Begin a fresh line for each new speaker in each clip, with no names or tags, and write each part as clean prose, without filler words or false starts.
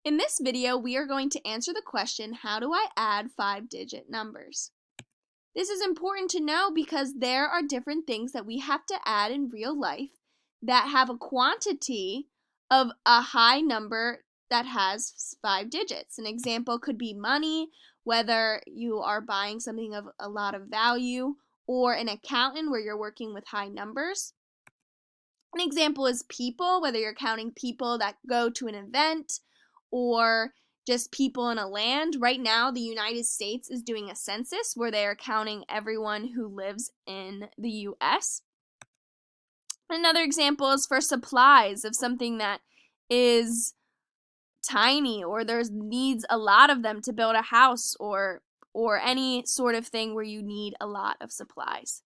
In this video, we are going to answer the question, how do I add 5-digit numbers? This is important to know because there are different things that we have to add in real life that have a quantity of a high number that has 5 digits. An example could be money, whether you are buying something of a lot of value, or an accountant where you're working with high numbers. An example is people, whether you're counting people that go to an event or just people in a land. Right now, the United States is doing a census where they are counting everyone who lives in the US. Another example is for supplies of something that is tiny or there's needs a lot of them to build a house or any sort of thing where you need a lot of supplies.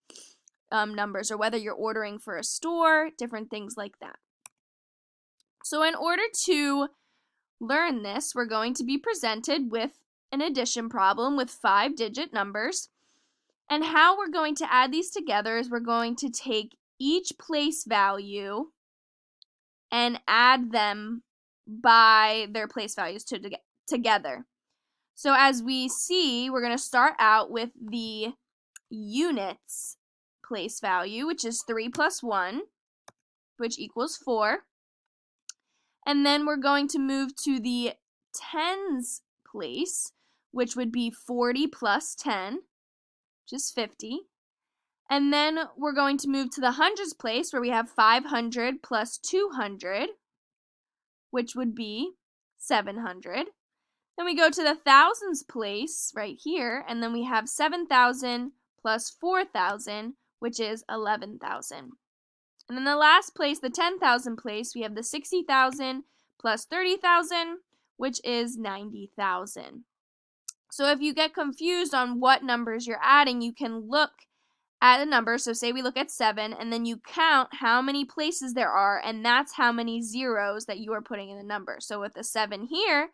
Numbers, or whether you're ordering for a store, different things like that. So in order to learn this, we're going to be presented with an addition problem with 5-digit numbers. And how we're going to add these together is we're going to take each place value and add them by their place values together. So as we see, we're going to start out with the units place value, which is 3 plus 1, which equals 4. And then we're going to move to the tens place, which would be 40 plus 10, which is 50. And then we're going to move to the hundreds place, where we have 500 plus 200, which would be 700. Then we go to the thousands place right here, and then we have 7,000 plus 4,000, which is 11,000. And then the last place, the 10,000 place, we have the 60,000 plus 30,000, which is 90,000. So if you get confused on what numbers you're adding, you can look at the numbers. So say we look at 7, and then you count how many places there are, and that's how many zeros that you are putting in the number. So with the 7 here,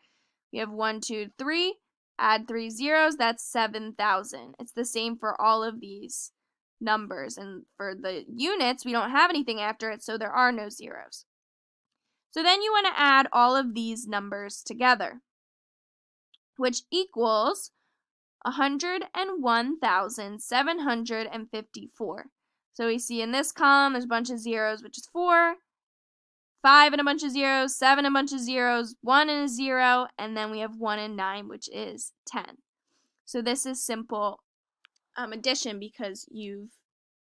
we have 1, 2, 3, add 3 zeros, that's 7,000. It's the same for all of these numbers, and for the units, we don't have anything after it, so there are no zeros. So then you want to add all of these numbers together, which equals 101,754. So we see in this column, there's a bunch of zeros, which is 4, 5 and a bunch of zeros, 7 and a bunch of zeros, 1 and a 0, and then we have 1 and 9, which is 10. So this is simple addition because you've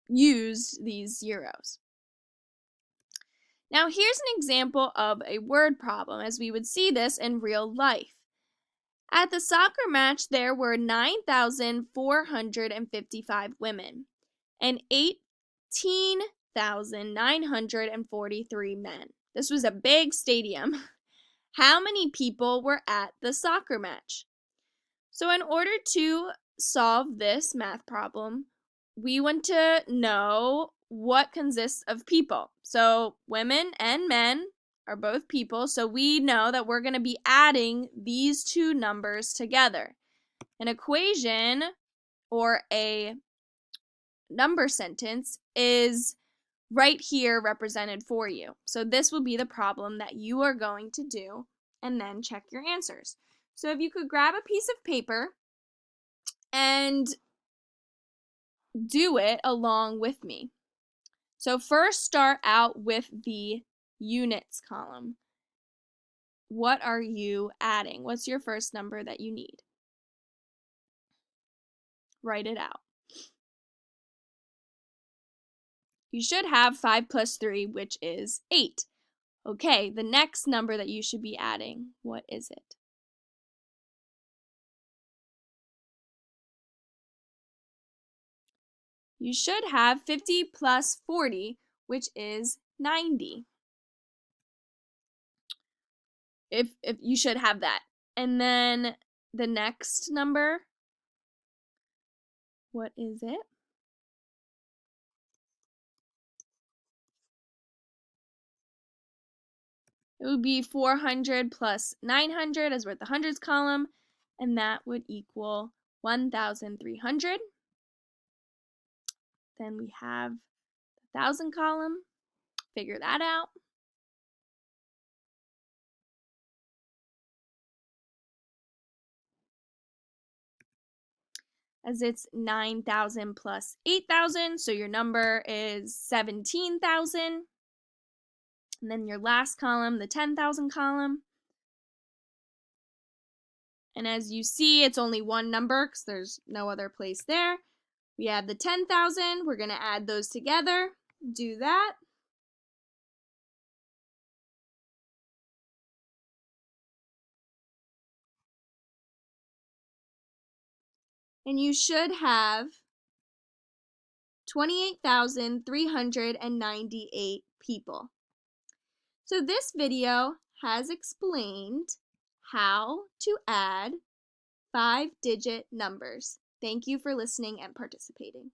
used these zeros. Now here's an example of a word problem as we would see this in real life. At the soccer match, there were 9,455 women and 18,943 men. This was a big stadium. How many people were at the soccer match? So in order to solve this math problem, we want to know what consists of people. So women and men are both people, so we know that we're going to be adding these two numbers together. An equation or a number sentence is right here represented for you. So this will be the problem that you are going to do and then check your answers. So if you could grab a piece of paper and do it along with me. So first start out with the units column. What are you adding? What's your first number that you need? Write it out. You should have 5 plus 3, which is 8. Okay, the next number that you should be adding, what is it? You should have 50 plus 40, which is 90. If you should have that. And then the next number, what is it? It would be 400 plus 900 as we're at the hundreds column, and that would equal 1,300. Then we have the thousand column. Figure that out. as it's 9,000 plus 8,000, so your number is 17,000. And then your last column, the 10,000 column. And as you see, it's only one number because there's no other place there. We have the 10,000. We're going to add those together. Do that. And you should have 28,398 people. So this video has explained how to add 5-digit numbers. Thank you for listening and participating.